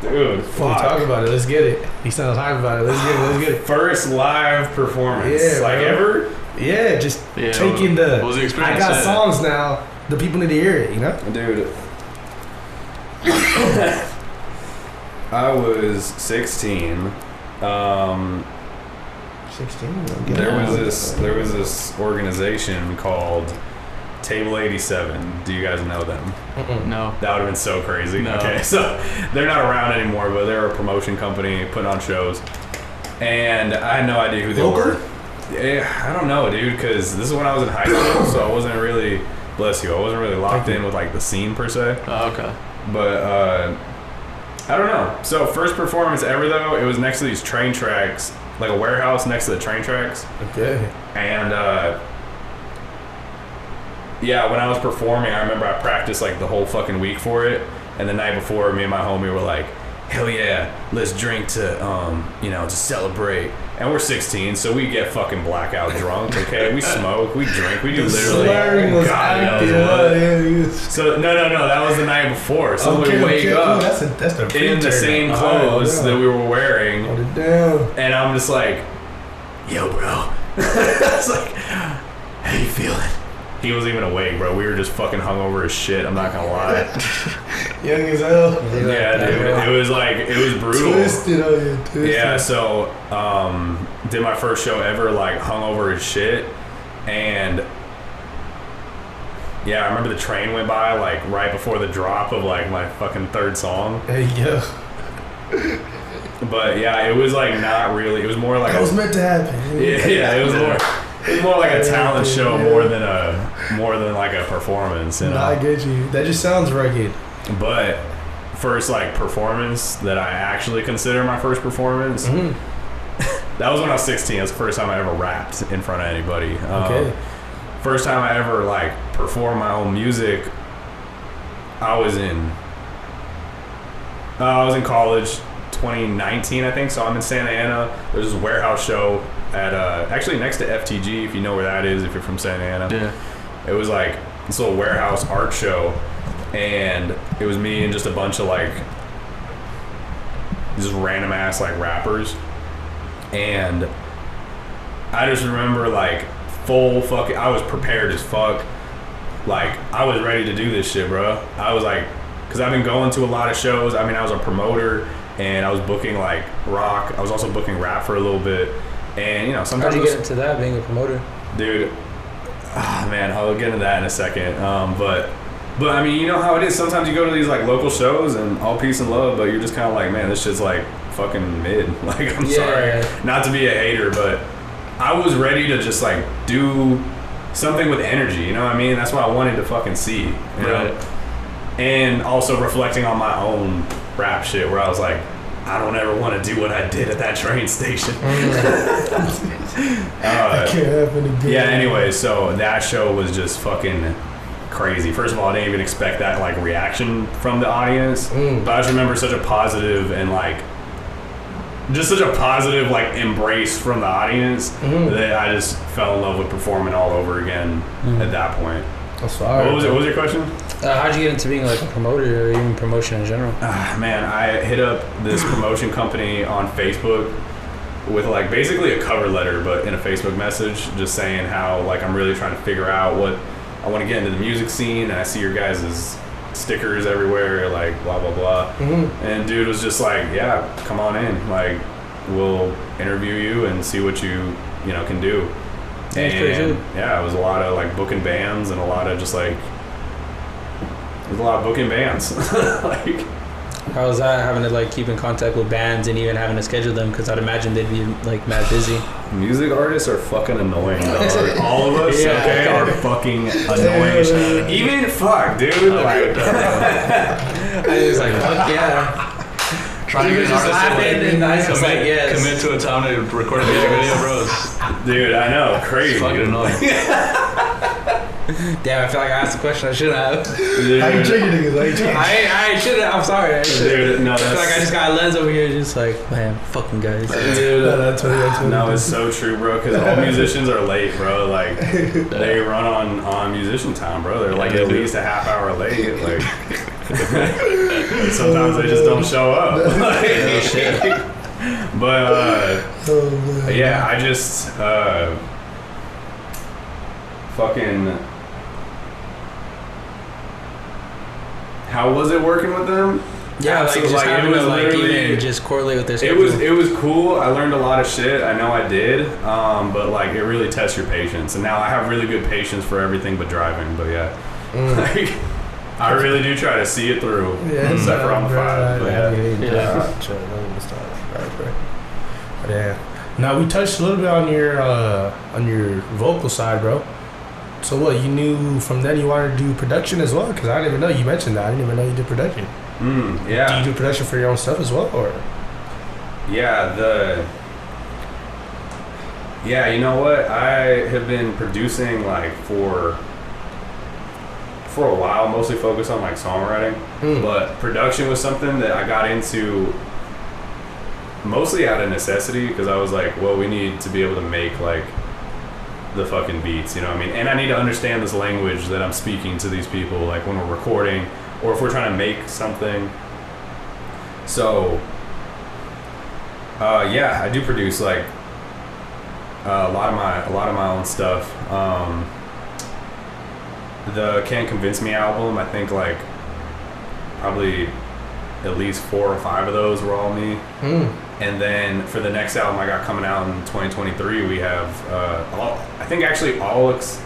dude, Fuck. Talk about it. Let's get it. He sounds hype about it. Let's get it. First live performance, Yeah, like bro. ever. Yeah, just taking the. What was the experience? I got songs now. The people need to hear it, Dude. I was 16. 16. There was this organization called Table 87. Do you guys know them? No. That would have been so crazy. No. Okay, so they're not around anymore, but they're a promotion company putting on shows. And I had no idea who they were. Yeah, I don't know, dude, because this is when I was in high school, so I wasn't really, bless you, I wasn't really locked in with like the scene per se. Oh, okay. But I don't know. So first performance ever though, it was next to these train tracks, like a warehouse next to the train tracks. Okay. And yeah, when I was performing, I remember I practiced like the whole fucking week for it. And the night before, me and my homie were like, hell yeah, let's drink to to celebrate. And we're 16, so we get fucking blackout drunk, okay? We smoke, we drink, we do literally God knows what. So no, that was the night before. So we wake up in the same clothes that we were wearing. Hold it down. And I'm just like, yo, bro. It's like, how you feeling? He wasn't even awake, bro. We were just fucking hungover as shit. I'm not gonna lie. Young as hell. Yeah, dude. It was brutal. Twisted. Yeah, so did my first show ever like hungover as shit, and yeah, I remember the train went by like right before the drop of like my fucking third song. Hey yo. But yeah, it was like not really. It was more like it was meant to happen. Yeah, it was more. It was more like a talent show more than like a performance. You know? I get you. That just sounds rugged. But first like performance that I actually consider my first performance. That was when I was 16. It was the first time I ever rapped in front of anybody. Okay. First time I ever like performed my own music. I was in college, 2019 I think. So I'm in Santa Ana. There's this warehouse show at actually next to FTG, if you know where that is, if you're from Santa Ana. Yeah. It was like this little warehouse art show, and it was me and just a bunch of like just random ass like rappers, and I just remember like I was prepared as fuck. Like I was ready to do this shit, bro. I was like, because I've been going to a lot of shows. I mean, I was a promoter and I was booking like rock. I was also booking rap for a little bit. And sometimes how'd you get into that, being a promoter? Dude, man, I'll get into that in a second. But I mean, you know how it is. Sometimes you go to these like local shows and all peace and love, but you're just kind of like, man, this shit's like fucking mid. Like, I'm sorry, not to be a hater, but I was ready to just like do something with energy. You know what I mean? That's what I wanted to fucking see. You know? And also reflecting on my own rap shit, where I was like, I don't ever want to do what I did at that train station. That can't happen again. Yeah, anyway, so that show was just fucking crazy. First of all, I didn't even expect that like reaction from the audience. But I just remember such a positive and like just such a positive like embrace from the audience that I just fell in love with performing all over again at that point. That's fire. What was your question? How'd you get into being like a promoter or even promotion in general? Man, I hit up this promotion company on Facebook with like basically a cover letter, but in a Facebook message, just saying how like I'm really trying to figure out what I want to get into the music scene, and I see your guys' stickers everywhere, like blah blah blah. And dude was just like, yeah, come on in, like we'll interview you and see what you can do. And yeah, it was a lot of like booking bands and a lot of just like there's a lot of booking bands. Like, how was that, having to like keep in contact with bands and even having to schedule them? Because I'd imagine they'd be like mad busy. Music artists are fucking annoying, dog. All of us, okay, are fucking annoying. Even fuck, dude. Like, I was like, fuck yeah. Trying to get an artist to commit to a time to record a music video, bros. Dude, I know, crazy. It's fucking annoying. Damn, I feel like I asked the question I should have. Dude. How you trigger niggas? I should have. I'm sorry. Dude, no, I feel like I just got a lens over here, just like, man, fucking guys. Dude, no, it's so true, bro. Because all musicians are late, bro. Like, they run on musician time, bro. They're like at least a half hour late. Like, sometimes they just don't show up. But yeah, I just fucking. How was it working with them? Yeah, like just having to like even just correlate with their schedule. It was cool. I learned a lot of shit. I know I did. But like it really tests your patience. And now I have really good patience for everything but driving. But yeah, like I really do try to see it through. Yeah, except for on the five. But yeah. Now we touched a little bit on your vocal side, bro. So what, you knew from then you wanted to do production as well? Because I didn't even know you mentioned that. I didn't even know you did production. Yeah. Do you do production for your own stuff as well, or? Yeah, you know what? I have been producing like for for a while mostly focused on like songwriting, but production was something that I got into mostly out of necessity because I was like, well, we need to be able to make like the fucking beats, you know what I mean? And I need to understand this language that I'm speaking to these people, like when we're recording or if we're trying to make something. So, yeah, I do produce like a lot of my own stuff. The Can't Convince Me album, I think like probably at least 4 or 5 of those were all me. And then for the next album I got coming out in 2023, we have I think actually most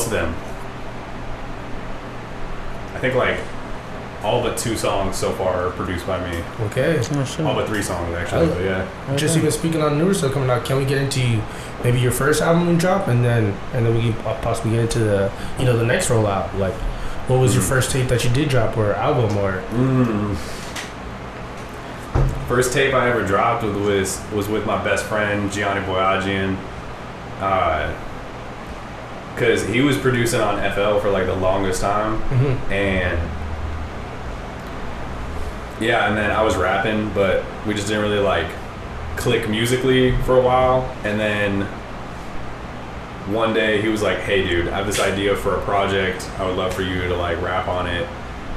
of them. I think like all but 2 songs so far are produced by me. Okay. All but 3 songs actually, but yeah. Just even speaking on newer stuff coming out, can we get into maybe your first album you drop, and then we can possibly get into the the next rollout? Like, what was your first tape that you did drop, or album, or? First tape I ever dropped was with my best friend Gianni Boyajian, because he was producing on FL for like the longest time, and yeah, and then I was rapping, but we just didn't really like click musically for a while, and then one day he was like, hey dude, I have this idea for a project, I would love for you to like rap on it,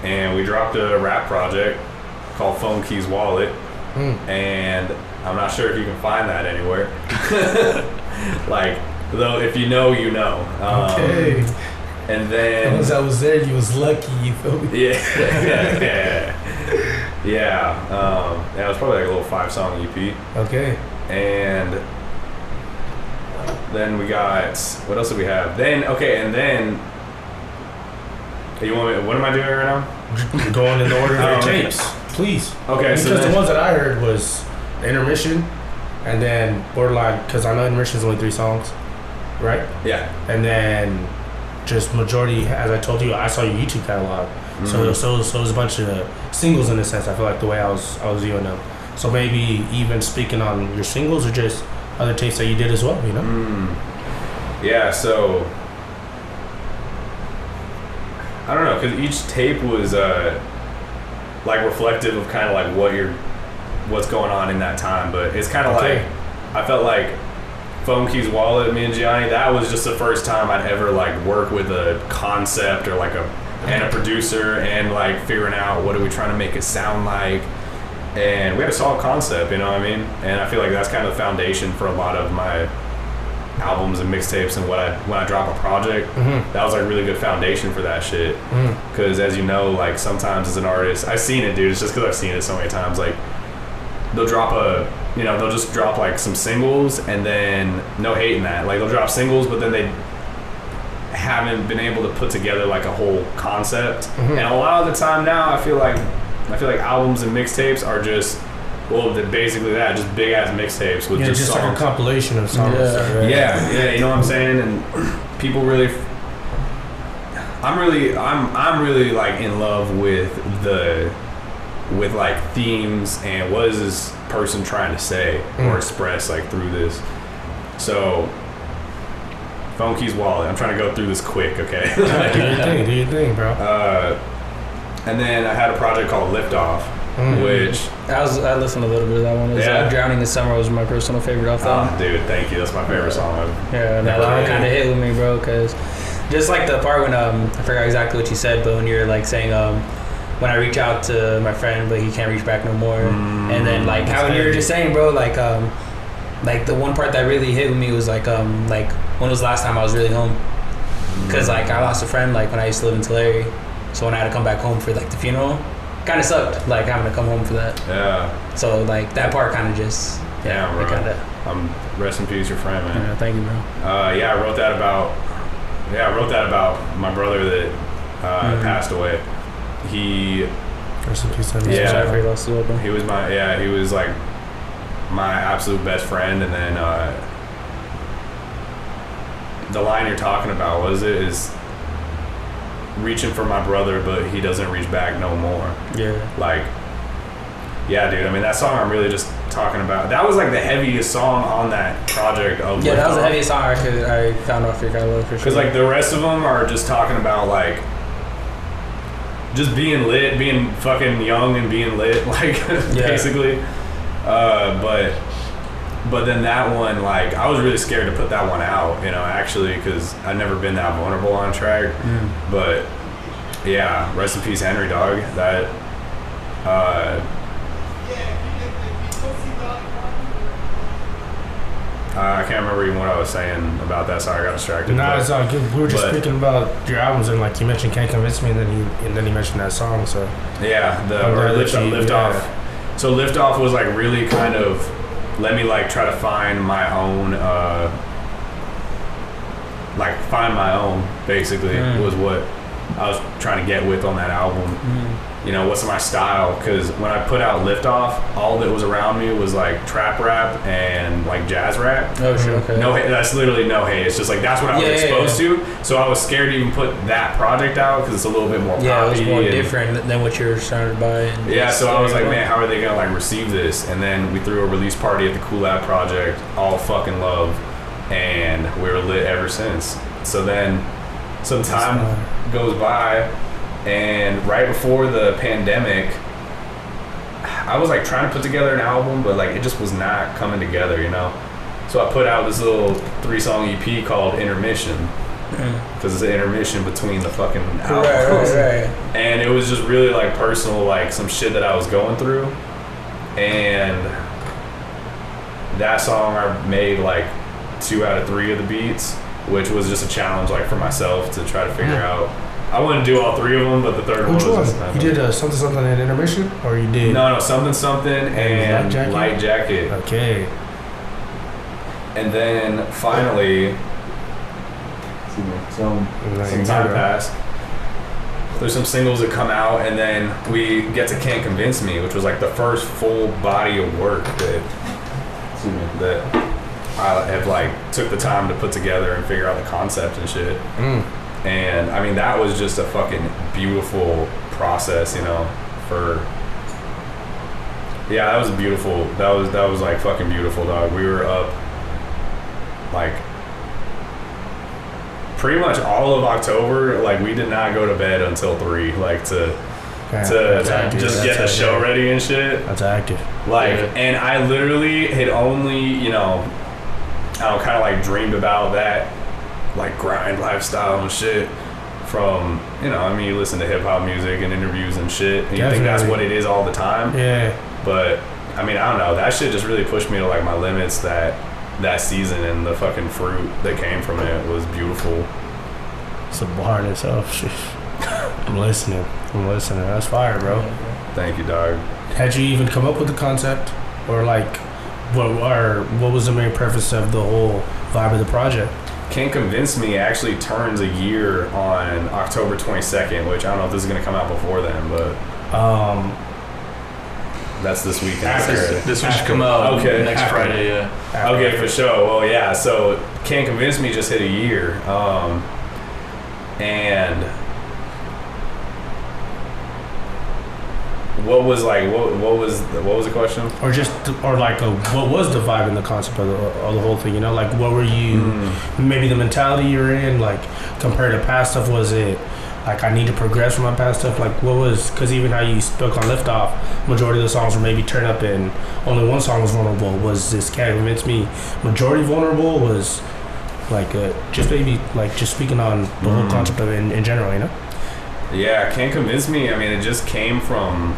and we dropped a rap project called Phone Keys Wallet, and I'm not sure if you can find that anywhere. Like, though, if you know, you know. Okay. And then once I was there, you was lucky. You feel me? Yeah. It was probably like a little 5-song EP. Okay. And then we got, what else did we have? Then you want me? What am I doing right now? Going in the order of your tapes, please. Okay, because the ones that I heard was Intermission, and then Borderline. Because I know Intermission is only 3 songs, right? Yeah. And then just majority, as I told you, I saw your YouTube catalog. So it was a bunch of singles in a sense. I feel like the way I was viewing them. So maybe even speaking on your singles or just other tapes that you did as well, you know? Yeah. So I don't know, because each tape was like reflective of kind of like what's going on in that time. But it's kind of like, I felt like Phone Keys Wallet, me and Gianni, that was just the first time I'd ever like work with a concept or like a producer and like figuring out what are we trying to make it sound like, and we had a solid concept, you know what I mean? And I feel like that's kind of the foundation for a lot of my albums and mixtapes, and when I drop a project, that was like a really good foundation for that shit. Because as you know, like sometimes as an artist, I've seen it, dude, it's just because I've seen it so many times, like they'll just drop like some singles, and then no hate in that, like they'll drop singles, but then they haven't been able to put together like a whole concept. And a lot of the time now I feel like albums and mixtapes are just, well, basically that, just big ass mixtapes with just songs. Like a compilation of songs. Yeah, you know what I'm saying? And people really, I'm really like in love with like themes and what is this person trying to say or express like through this. So Phone Keys Wallet, I'm trying to go through this quick, okay? Do your thing, bro. And then I had a project called Liftoff, which I listened to a little bit of that one. It was Drowning this Summer was my personal favorite off that one. Dude, thank you. That's my favorite song. Yeah, that one kind of hit with me, bro, because just like the part when I forgot exactly what you said, but when you're like saying when I reach out to my friend but he can't reach back no more, and then like how you were just saying, bro, like the one part that really hit with me was like when was the last time I was really home? Because like I lost a friend like when I used to live in Tulare, so when I had to come back home for like the funeral, kind of sucked, like having to come home for that. Yeah. So like that part kind of just bro. Kind of. Rest in peace, your friend, man. Yeah, thank you, bro. I wrote that about my brother that passed away. He. Rest in peace. He was he was like my absolute best friend, and then the line you're talking about is reaching for my brother, but he doesn't reach back no more. Yeah. Like, yeah, dude. I mean, that song I'm really just talking about. That was like the heaviest song on that project. Yeah, that was the heaviest song I found off your catalog for sure. Because like the rest of them are just talking about like just being lit, being fucking young and being lit, like basically. But then that one, like, I was really scared to put that one out, you know, actually, because I'd never been that vulnerable on a track. But yeah, rest in peace, Henry, dog. That I can't remember even what I was saying about that. Sorry, I got distracted. No, it's all good. We were just speaking about your albums, and like you mentioned, "Can't Convince Me," and then he mentioned that song. So yeah, Lift Off. So Lift Off was like really kind of let me like try to find my own, basically was what I was trying to get with on that album. You know, what's my style? Because when I put out Lift Off, all that was around me was like trap rap and like jazz rap. Oh shit, okay. No hate, that's literally no hate. It's just like that's what I was exposed to. So I was scared to even put that project out because it's a little bit more poppy. Yeah, it was more different than what you're surrounded by. Yeah, so I was like, man, how are they gonna like receive this? And then we threw a release party at the Cool Lab Project, all fucking love, and we were lit ever since. So then some time goes by. And right before the pandemic, I was like trying to put together an album, but like it just was not coming together, you know? So I put out this little 3-song EP called Intermission. Because it's an intermission between the fucking albums. Right. And it was just really like personal, like some shit that I was going through. And that song I made like 2 out of 3 of the beats, which was just a challenge like for myself to try to figure out. I wouldn't do all 3 of them, but the third one was just you did something in Intermission, or you did something and Light Jacket. Okay. And then finally, some time passed. There's some singles that come out, and then we get to Can't Convince Me, which was like the first full body of work that I have like took the time to put together and figure out the concept and shit. And I mean, that was just a fucking beautiful process, you know, that was beautiful. That was like fucking beautiful, dog. We were up like pretty much all of October. Like we did not go to bed until 3, like to just get the show ready and shit. That's active. Like, and I literally had only, you know, kind of like dreamed about that like grind lifestyle and shit from, you know, I mean, you listen to hip hop music and interviews and shit, and you think that's what it is all the time. Yeah. But I mean, I don't know. That shit just really pushed me to like my limits that season, and the fucking fruit that came from it was beautiful. It's a bar in itself. I'm listening. That's fire, bro. Thank you, dog. Had you even come up with the concept, or like, what was the main purpose of the whole vibe of the project? Can't Convince Me actually turns a year on October 22nd, which I don't know if this is going to come out before then, but that's this weekend. This one should come out next Friday, yeah. Okay, for sure. Well, yeah, so Can't Convince Me just hit a year. And what was the question? Or what was the vibe and the concept of the whole thing? You know, like what were you? Maybe the mentality you were in, like compared to past stuff. Was it like I need to progress from my past stuff? Like what was? Because even how you spoke on Lift Off, majority of the songs were maybe turn up, and only one song was vulnerable. Was this Can't Convince Me majority vulnerable? Was like just maybe like just speaking on the whole concept of it in general, you know? Yeah, Can't Convince Me. I mean, it just came from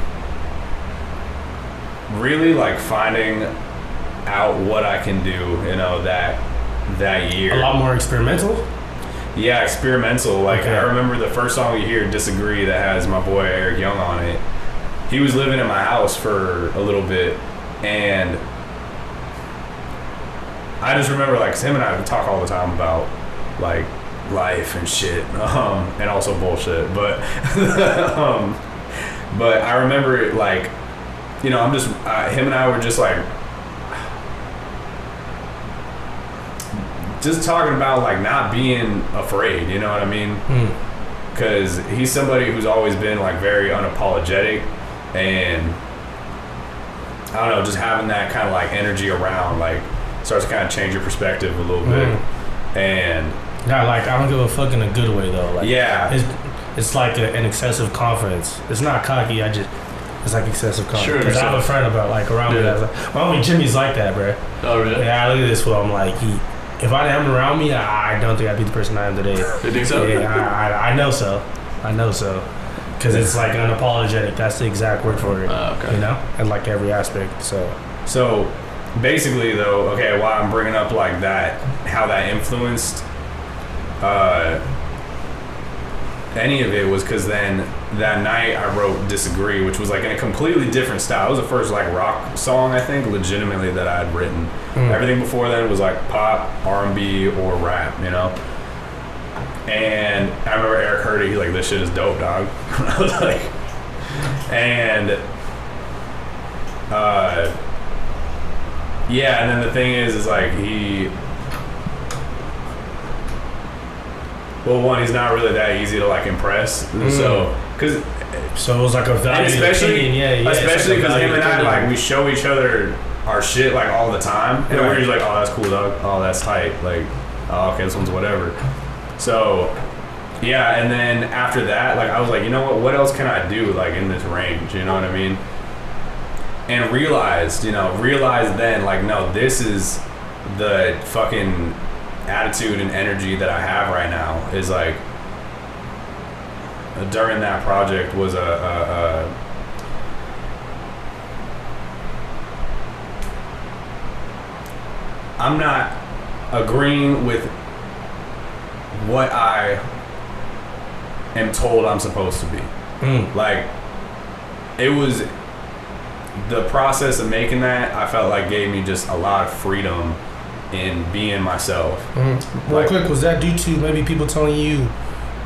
really like finding out what I can do, you know, that year. A lot more experimental? Yeah, experimental. Like, I remember the first song you hear, Disagree, that has my boy Eric Young on it. He was living in my house for a little bit, and I just remember, like, 'cause him and I would talk all the time about, like, life and shit, and also bullshit, but but I remember it, like, you know, I'm just him and I were just like just talking about like not being afraid, you know what I mean? Because he's somebody who's always been like very unapologetic, and I don't know, just having that kind of like energy around like starts to kind of change your perspective a little bit. And yeah, like I don't give a fuck in a good way though. Like, yeah, it's like an excessive confidence. It's not cocky. It's like excessive confidence. Sure, Because I have a friend about like around me that's like, my homie Jimmy's like that, bro. Oh, really? Yeah, I look at this fool. I'm like, if I had him around me, I don't think I'd be the person I am today. You think so? Yeah, I know so. I know so. Because it's like unapologetic. That's the exact word for it. Okay. You know, and like every aspect. So basically, though, okay, why I'm bringing up like that, how that influenced any of it was because then that night I wrote Disagree, which was like in a completely different style. It was the first like rock song, I think, legitimately that I had written. Everything before then was like pop, R&B, or rap, you know? And I remember Eric heard it, he's like, this shit is dope, dog. I was like, and yeah, and then the thing is like well, one, he's not really that easy to like impress. So it was like a value, especially because like him and I like we show each other our shit like all the time, and we're just like, oh, that's cool, dog. Oh, that's tight. Like, oh, okay, this one's whatever. So yeah, and then after that, like I was like, you know what else can I do like in this range? You know what I mean? And realized then like, no, this is the fucking attitude and energy that I have right now is like during that project was I'm not agreeing with what I am told I'm supposed to be. Like it was the process of making that, I felt like gave me just a lot of freedom in being myself. Real quick, was that due to maybe people telling you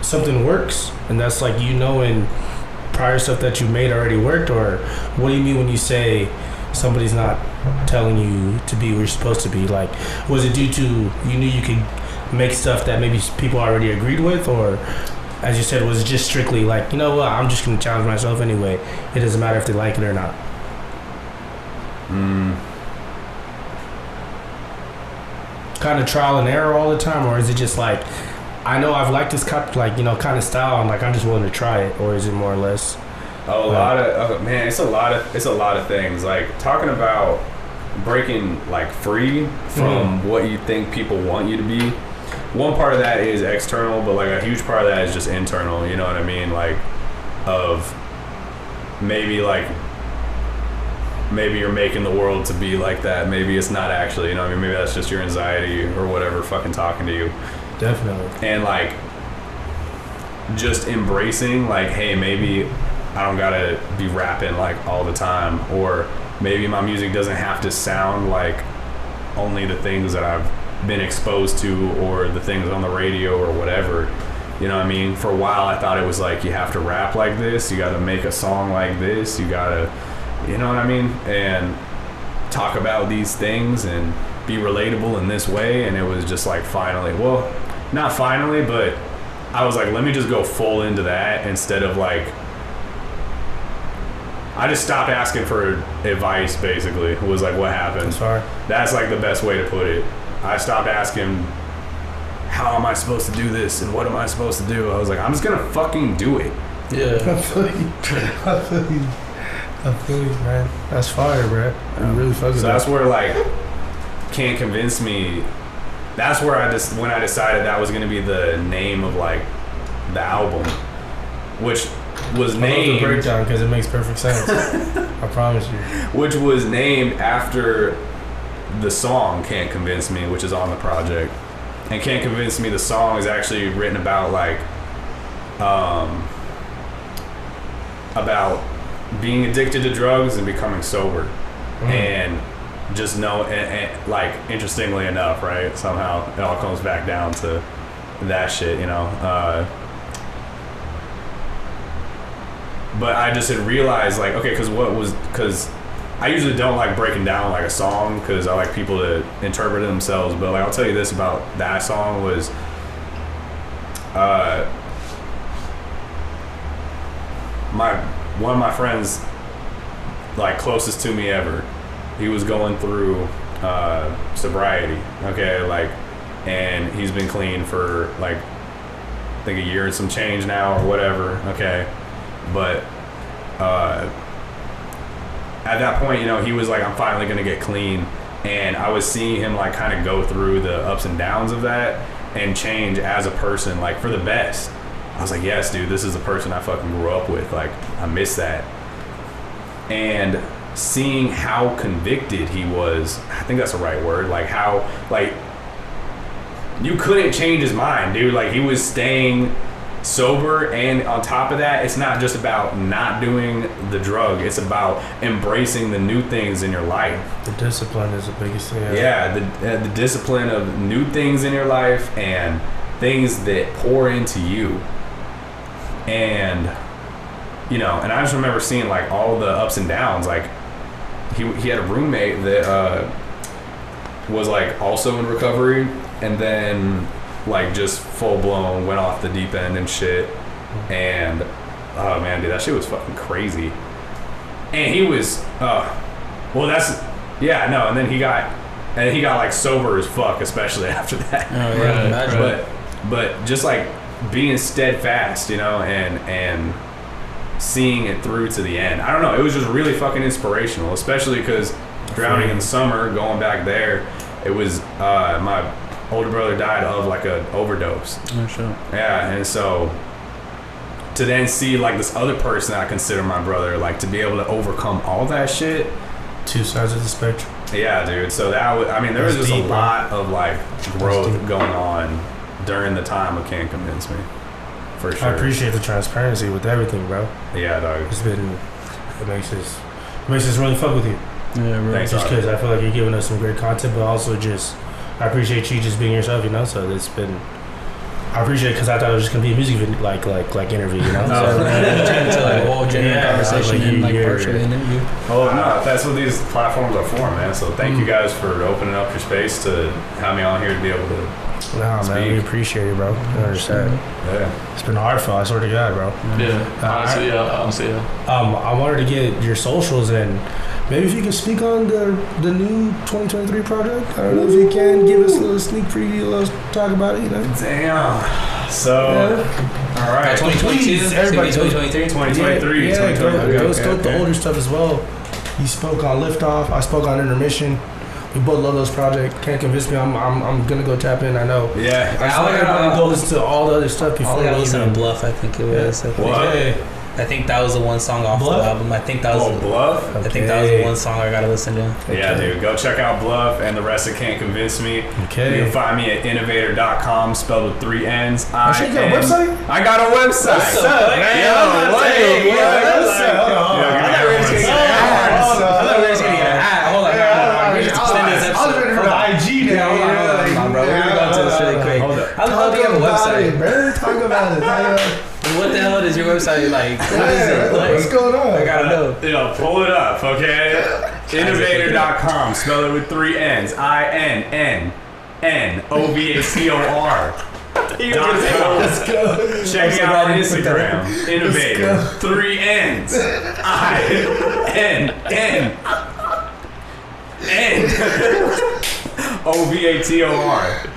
something works, and that's like in prior stuff that you made already worked, or what do you mean when you say somebody's not telling you to be where you're supposed to be? Like, was it due to you knew you could make stuff that maybe people already agreed with, or as you said, was it just strictly like, you know what, I'm just gonna challenge myself anyway, it doesn't matter if they like it or not? Kind of trial and error all the time, or is it just like, I know I've liked this kind of style, and like I'm just willing to try it, or is it more or less? It's a lot of things. Like talking about breaking like free from what you think people want you to be. One part of that is external, but like a huge part of that is just internal. You know what I mean? Like of maybe you're making the world to be like that. Maybe it's not actually, you know what I mean? Maybe that's just your anxiety or whatever fucking talking to you. Definitely. And like just embracing like, hey, maybe I don't gotta be rapping like all the time, or maybe my music doesn't have to sound like only the things that I've been exposed to or the things on the radio or whatever. You know what I mean? For a while I thought it was like, you have to rap like this, you gotta make a song like this, you gotta, you know what I mean? And talk about these things and be relatable in this way. And it was just like not finally, but I was like, let me just go full into that instead of like, I just stopped asking for advice basically. It was like, what happened? That's like the best way to put it. I stopped asking, how am I supposed to do this and what am I supposed to do? I was like, I'm just gonna fucking do it. Yeah. I feel you, man. That's fire, bro. I'm really fucking. So that's where like Can't Convince Me. That's where when I decided that was gonna be the name of like the album, which was named. I love the breakdown because it makes perfect sense. I promise you. Which was named after the song Can't Convince Me, which is on the project. And Can't Convince Me, the song, is actually written about like about being addicted to drugs and becoming sober. And just and like, interestingly enough, right, somehow it all comes back down to that shit, you know. But I just had realized like, okay, because I usually don't like breaking down like a song because I like people to interpret it themselves. But like, I'll tell you this about that song was one of my friends, like closest to me ever, he was going through sobriety, okay, like, and he's been clean for like think a year and some change now or whatever. Okay, but at that point, you know, he was like, I'm finally gonna get clean, and I was seeing him like kind of go through the ups and downs of that and change as a person, like for the best. I was like, yes, dude, this is the person I fucking grew up with. Like, I miss that. And seeing how convicted he was, I think that's the right word, like how, like, you couldn't change his mind, dude. Like, he was staying sober, and on top of that, it's not just about not doing the drug, it's about embracing the new things in your life. The discipline is the biggest thing. The discipline of new things in your life and things that pour into you. And, you know, and I just remember seeing like all the ups and downs. Like, he had a roommate that was like also in recovery, and then like just full blown went off the deep end and shit. And oh man, dude, that shit was fucking crazy. And he was and then he got like sober as fuck, especially after that. Oh yeah, right. But just like being steadfast, you know, and seeing it through to the end. I don't know, it was just really fucking inspirational, especially because drowning in the summer, going back there, it was my older brother died of like an overdose. Oh sure. Yeah, and so to then see like this other person I consider my brother, like to be able to overcome all that shit. Two sides of the spectrum. Yeah, dude. So that was, I mean, there was just a lot of like growth going on during the time of Can't Convince Me. For sure. I appreciate the transparency with everything, bro. Yeah, dog. It makes us really fuck with you. Yeah, bro. Thanks, just because I feel like you're giving us some great content, but also just I appreciate you just being yourself, you know. So I appreciate it because I thought it was just gonna be a music video, like interview, you know. So turned into like a whole genuine conversation and like partial interview. Oh no, that's what these platforms are for, man. So thank you guys for opening up your space to have me on here to be able to. Nah, man, we appreciate it, bro. You understand? Yeah. It's been hard for us, I swear to God, bro. Yeah, honestly, I wanted to get your socials and maybe if you can speak on the new 2023 project. I don't know if you can give us a little sneak preview, a little talk about it, you know? Damn. So, all right. 2022, everybody 2023? 2023. Yeah, go Okay. the older stuff as well. You spoke on Liftoff. I spoke on Intermission. We both love those projects. Can't convince me. I'm gonna go tap in. I know. Yeah. I want everybody to go listen to all the other stuff before. I gotta listen to Bluff. I think it was. I think that was the one song off Bluff? the album. I think that was Bluff. I think that was the one song I gotta listen to. Yeah, dude. Go check out Bluff and the rest of Can't Convince Me. Okay. You can find me at innovator.com, spelled with 3 N's. You got a website? I got a website. What's up, man? I was ready for the IG now. Hold on, bro. We're gonna go to this really quick. How the hell do you have a website? Talk about it. What the hell is your website like? What is it? Like, What's going on? I gotta know. You know, pull it up, okay? Innovator.com, spell it with 3 N's. INNNOVATOR. Let's go. Check me out on Instagram. Innovator. 3 N's. INNOVATOR.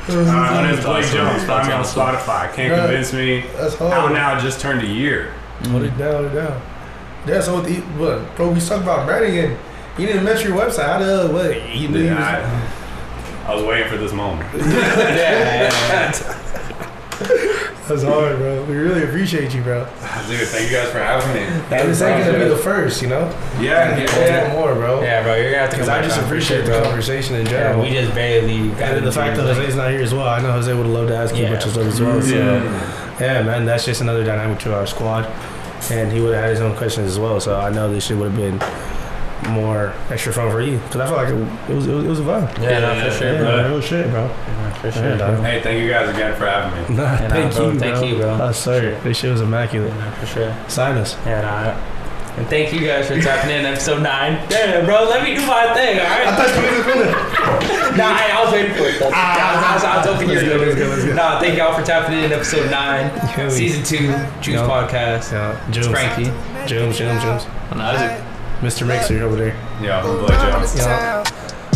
My name's Blake Jones. Find me on Spotify. Can't Convince Me. That's hard. Out now, just turned a year. Hold it down. Yeah, so bro, we talked about branding and you didn't mention your website. How the what? You knew I was waiting for this moment. That's hard, bro. We really appreciate you, bro. Dude, thank you guys for having me. And this ain't gonna be the first, you know? Yeah. More, bro. Yeah, bro, you're gonna have to come Because I back just on for appreciate sure, the bro. conversation in Yeah, general. we just barely got And the fact that Jose's not here as well, I know Jose would have loved to ask you a bunch of stuff as well. So, yeah, man, that's just another dynamic to our squad. And he would have had his own questions as well. So I know this shit would have been more extra fun for you. Because I feel like it was a vibe. Yeah, no, for sure, bro. Real shit, bro. Yeah, for sure, Yeah, bro. Hey, thank you guys again for having me. Nah, Yeah, thank you, bro. Oh, sir. This shit was immaculate. Yeah, for sure. Sign us. Yeah, nah. And thank you guys for tapping in episode 9. Damn, bro, let me do my thing, alright? I thought you were going to Nah, I was waiting for it. Though. I was hoping you were going Let's go. Nah, thank y'all for tapping in episode 9, season 2, Juice Podcast. Yeah, It's Frankie. Jooms. And Isaac. Mr. Mixer over there. Yeah, I'm Blake Jones. Yeah.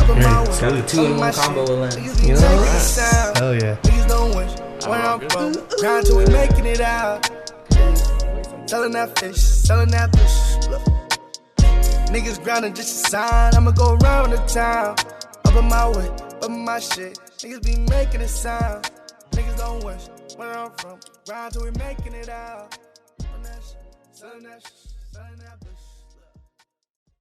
Up in my way, Kelly, 2 in up my 1 combo shit. with Lens. Niggas be You know making what? it sound. Hell yeah. Niggas don't wish where I'm from. Grind till we making it out. Selling that fish, selling that fish. Look. Niggas grinding just a sign. I'ma go around the town. Up in my way, up in my shit. Niggas be making it sound. Niggas don't wish where I'm from. Grind till we making it out. Selling that shit, selling that shit, selling that bitch.